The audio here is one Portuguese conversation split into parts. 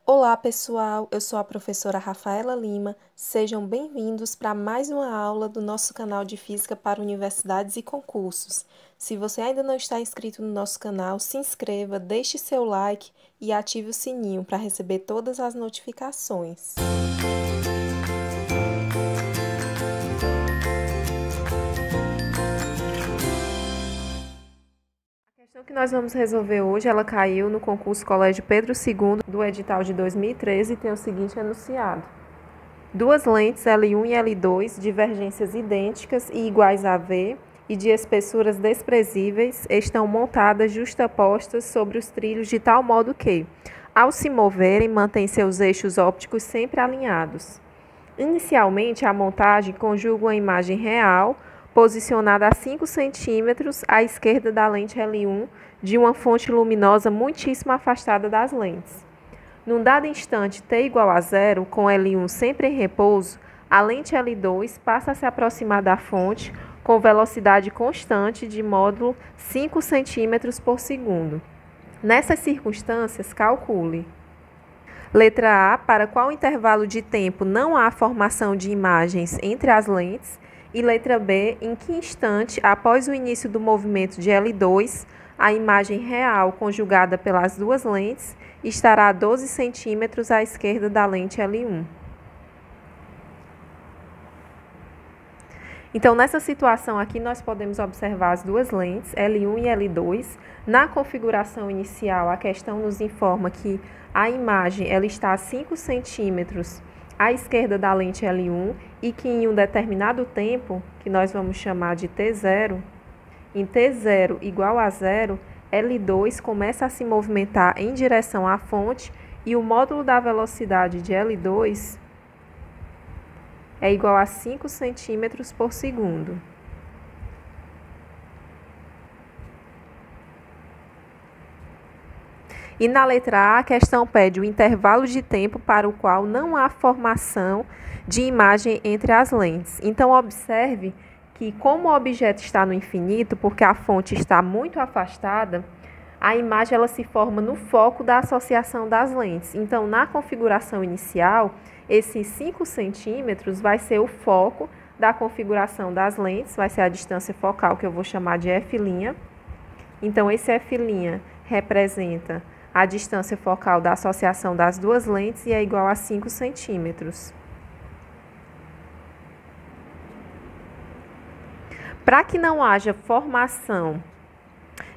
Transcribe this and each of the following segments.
Olá, pessoal! Eu sou a professora Rafaela Lima. Sejam bem-vindos para mais uma aula do nosso canal de Física para Universidades e Concursos. Se você ainda não está inscrito no nosso canal, se inscreva, deixe seu like e ative o sininho para receber todas as notificações. A questão que nós vamos resolver hoje, ela caiu no concurso Colégio Pedro II do edital de 2013 e tem o seguinte enunciado. Duas lentes L1 e L2, divergências idênticas e iguais a V e de espessuras desprezíveis, estão montadas justapostas sobre os trilhos de tal modo que, ao se moverem, mantêm seus eixos ópticos sempre alinhados. Inicialmente, a montagem conjuga uma imagem real, posicionada a 5 centímetros à esquerda da lente L1 de uma fonte luminosa muitíssimo afastada das lentes. Num dado instante t igual a zero, com L1 sempre em repouso, a lente L2 passa a se aproximar da fonte com velocidade constante de módulo 5 centímetros por segundo. Nessas circunstâncias, calcule. Letra A, para qual intervalo de tempo não há formação de imagens entre as lentes, e letra B, em que instante, após o início do movimento de L2, a imagem real conjugada pelas duas lentes estará a 12 centímetros à esquerda da lente L1. Então, nessa situação aqui, nós podemos observar as duas lentes, L1 e L2. Na configuração inicial, a questão nos informa que a imagem ela está a 5 centímetros à esquerda da lente L1 e que em um determinado tempo, que nós vamos chamar de T0, em T0 igual a zero, L2 começa a se movimentar em direção à fonte e o módulo da velocidade de L2 é igual a 5 centímetros por segundo. E na letra A, a questão pede o intervalo de tempo para o qual não há formação de imagem entre as lentes. Então, observe que, como o objeto está no infinito, porque a fonte está muito afastada, a imagem ela se forma no foco da associação das lentes. Então, na configuração inicial, esses 5 centímetros vai ser o foco da configuração das lentes, vai ser a distância focal, que eu vou chamar de F'. Então, esse F' representa a distância focal da associação das duas lentes e é igual a 5 centímetros. Para que não haja formação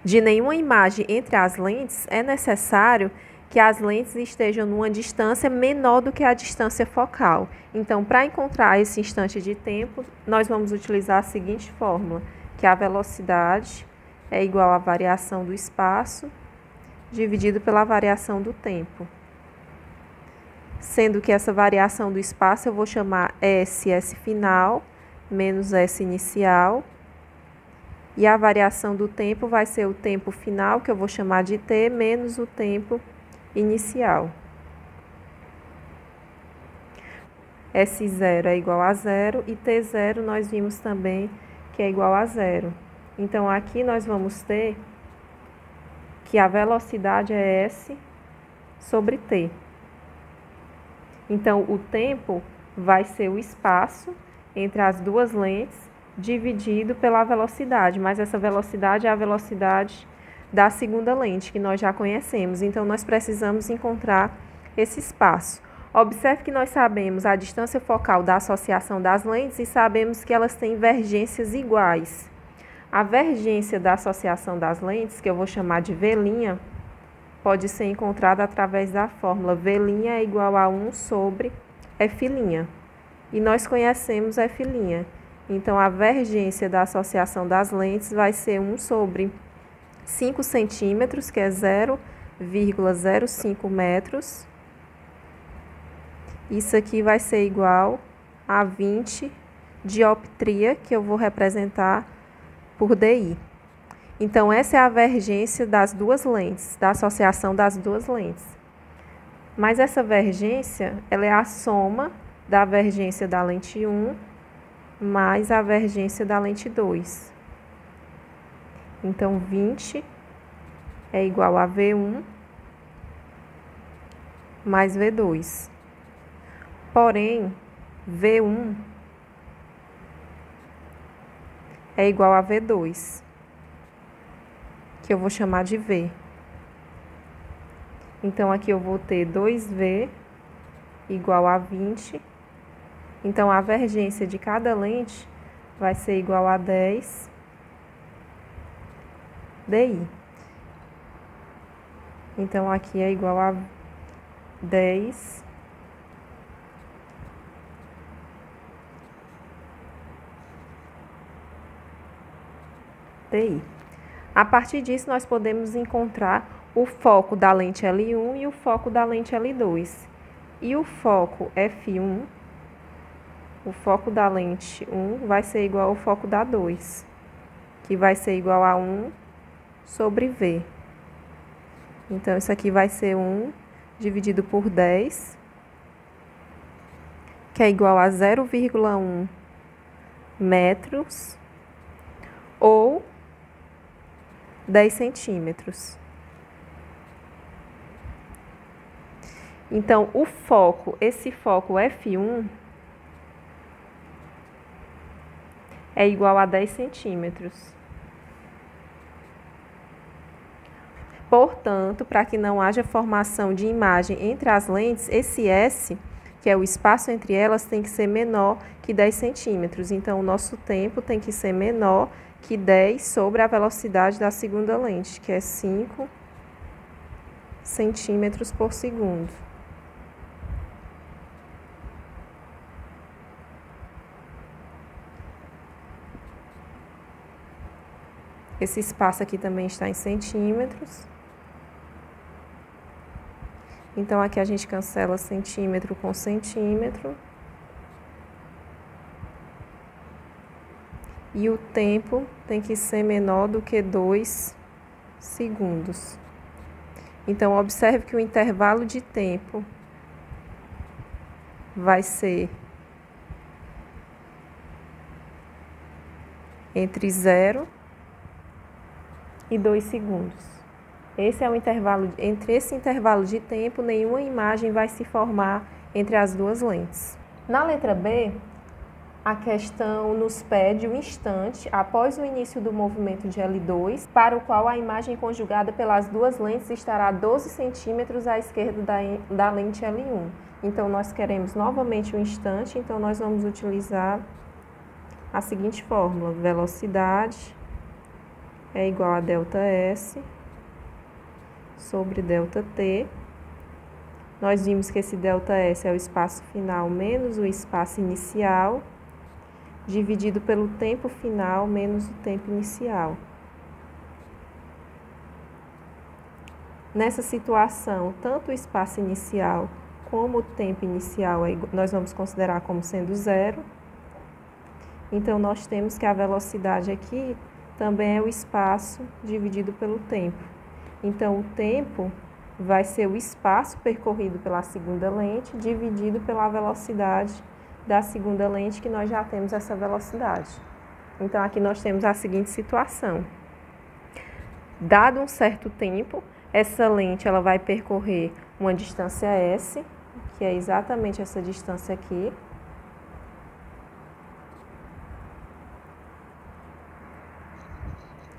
de nenhuma imagem entre as lentes, é necessário que as lentes estejam numa distância menor do que a distância focal. Então, para encontrar esse instante de tempo, nós vamos utilizar a seguinte fórmula, que a velocidade é igual à variação do espaço dividido pela variação do tempo. Sendo que essa variação do espaço eu vou chamar S final, menos S inicial. E a variação do tempo vai ser o tempo final, que eu vou chamar de T, menos o tempo inicial. S0 é igual a zero e T0 nós vimos também que é igual a zero. Então, aqui nós vamos ter que a velocidade é S sobre T. Então, o tempo vai ser o espaço entre as duas lentes dividido pela velocidade, mas essa velocidade é a velocidade da segunda lente, que nós já conhecemos. Então, nós precisamos encontrar esse espaço. Observe que nós sabemos a distância focal da associação das lentes e sabemos que elas têm vergências iguais. A vergência da associação das lentes, que eu vou chamar de V', pode ser encontrada através da fórmula V' é igual a 1 sobre F'. E nós conhecemos F'. Então, a vergência da associação das lentes vai ser 1 sobre 5 centímetros, que é 0,05 metros. Isso aqui vai ser igual a 20 dioptria, que eu vou representar por DI. Então, essa é a vergência das duas lentes, da associação das duas lentes. Mas essa vergência, ela é a soma da vergência da lente 1 mais a vergência da lente 2. Então, 20 é igual a V1 mais V2. Porém, V1 é igual a V2, que eu vou chamar de V. Então, aqui eu vou ter 2V igual a 20. Então, a vergência de cada lente vai ser igual a 10 DI. Então, aqui é igual a 10 DI. A partir disso, nós podemos encontrar o foco da lente L1 e o foco da lente L2. E o foco F1, o foco da lente 1 vai ser igual ao foco da 2, que vai ser igual a 1 sobre V. Então, isso aqui vai ser 1 dividido por 10, que é igual a 0,1 metros, ou 10 centímetros. Então, o foco, esse foco F1, é igual a 10 centímetros. Portanto, para que não haja formação de imagem entre as lentes, esse S, que é o espaço entre elas, tem que ser menor que 10 centímetros. Então, o nosso tempo tem que ser menor que 10 sobre a velocidade da segunda lente, que é 5 centímetros por segundo. Esse espaço aqui também está em centímetros. Então, aqui a gente cancela centímetro com centímetro. E o tempo tem que ser menor do que 2 segundos. Então, observe que o intervalo de tempo vai ser entre 0 e 2 segundos. Esse é o intervalo, entre esse intervalo de tempo, nenhuma imagem vai se formar entre as duas lentes. Na letra B, a questão nos pede o instante após o início do movimento de L2, para o qual a imagem conjugada pelas duas lentes estará 12 centímetros à esquerda da lente L1. Então, nós queremos novamente o instante, então nós vamos utilizar a seguinte fórmula: velocidade é igual a ΔS sobre ΔT. Nós vimos que esse ΔS é o espaço final menos o espaço inicial, dividido pelo tempo final menos o tempo inicial. Nessa situação, tanto o espaço inicial como o tempo inicial nós vamos considerar como sendo zero. Então, nós temos que a velocidade aqui também é o espaço dividido pelo tempo. Então, o tempo vai ser o espaço percorrido pela segunda lente dividido pela velocidade da segunda lente, que nós já temos essa velocidade. Então, aqui nós temos a seguinte situação. Dado um certo tempo, essa lente ela vai percorrer uma distância S, que é exatamente essa distância aqui.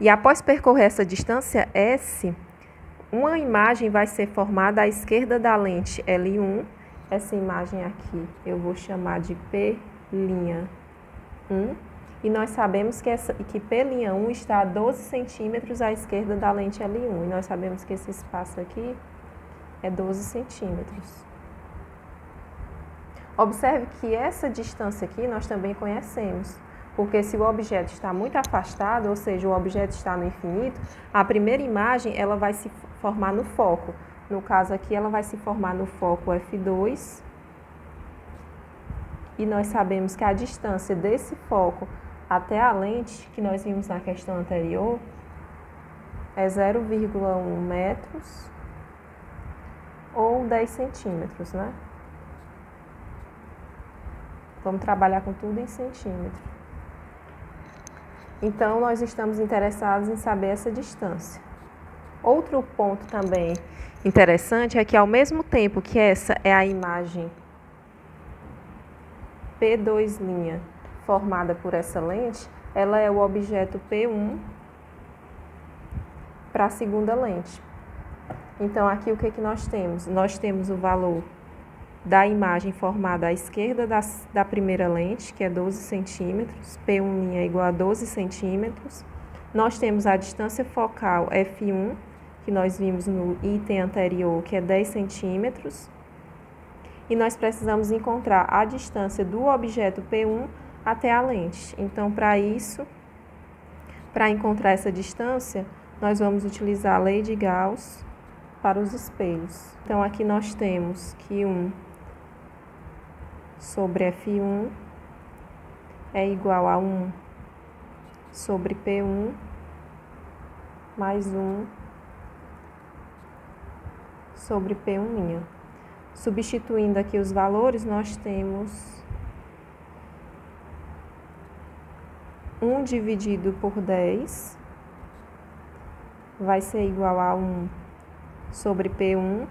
E após percorrer essa distância S, uma imagem vai ser formada à esquerda da lente L1. Essa imagem aqui eu vou chamar de P'1. E nós sabemos que P'1 está a 12 centímetros à esquerda da lente L1. E nós sabemos que esse espaço aqui é 12 centímetros. Observe que essa distância aqui nós também conhecemos. Porque se o objeto está muito afastado, ou seja, o objeto está no infinito, a primeira imagem ela vai se formar no foco. No caso aqui, ela vai se formar no foco F2. E nós sabemos que a distância desse foco até a lente, que nós vimos na questão anterior, é 0,1 metros ou 10 centímetros, né? Vamos trabalhar com tudo em centímetro. Então, nós estamos interessados em saber essa distância. Outro ponto também interessante é que, ao mesmo tempo que essa é a imagem P2' formada por essa lente, ela é o objeto P1 para a segunda lente. Então, aqui o que nós temos? Nós temos o valor da imagem formada à esquerda da primeira lente, que é 12 centímetros, P1' é igual a 12 centímetros. Nós temos a distância focal F1, que nós vimos no item anterior, que é 10 centímetros. E nós precisamos encontrar a distância do objeto P1 até a lente. Então, para isso, para encontrar essa distância, nós vamos utilizar a lei de Gauss para os espelhos. Então, aqui nós temos que 1 sobre F1 é igual a 1 sobre P1 mais 1 sobre P1'. Substituindo aqui os valores, nós temos 1 dividido por 10 vai ser igual a 1 sobre P1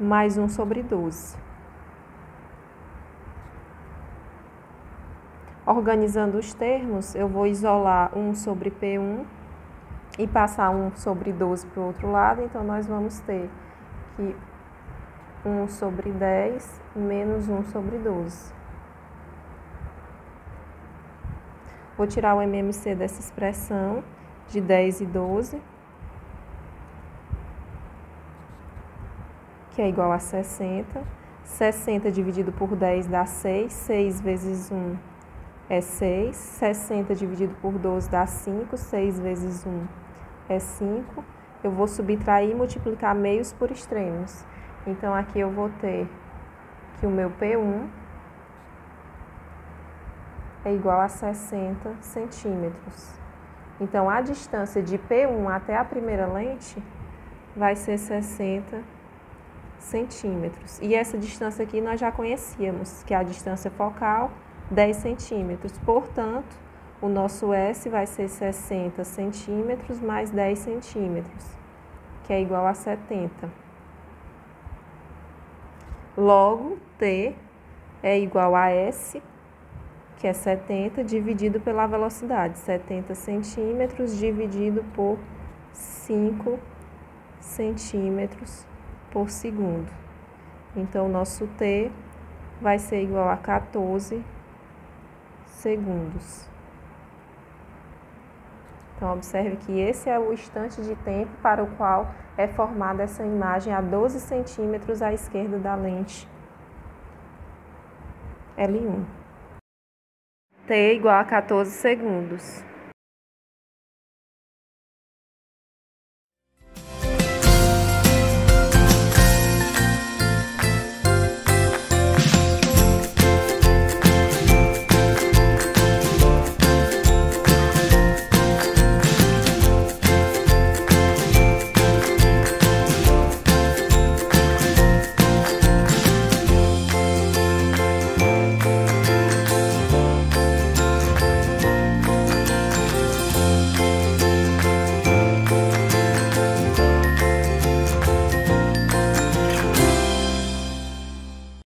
mais 1 sobre 12. Organizando os termos, eu vou isolar 1 sobre P1 e passar 1 sobre 12 para o outro lado, então nós vamos ter que 1 sobre 10 menos 1 sobre 12. Vou tirar o MMC dessa expressão de 10 e 12, que é igual a 60. 60 dividido por 10 dá 6. 6 vezes 1 é 6. 60 dividido por 12 dá 5. 6 vezes 1 é 5. Eu vou subtrair e multiplicar meios por extremos. Então, aqui eu vou ter que o meu P1 é igual a 60 centímetros. Então, a distância de P1 até a primeira lente vai ser 60 centímetros. E essa distância aqui nós já conhecíamos, que é a distância focal, 10 centímetros. Portanto, o nosso S vai ser 60 centímetros mais 10 centímetros, que é igual a 70. Logo, T é igual a S, que é 70, dividido pela velocidade. 70 centímetros dividido por 5 centímetros por segundo. Então, o nosso T vai ser igual a 14 segundos. Então, observe que esse é o instante de tempo para o qual é formada essa imagem a 12 centímetros à esquerda da lente L1. T igual a 14 segundos.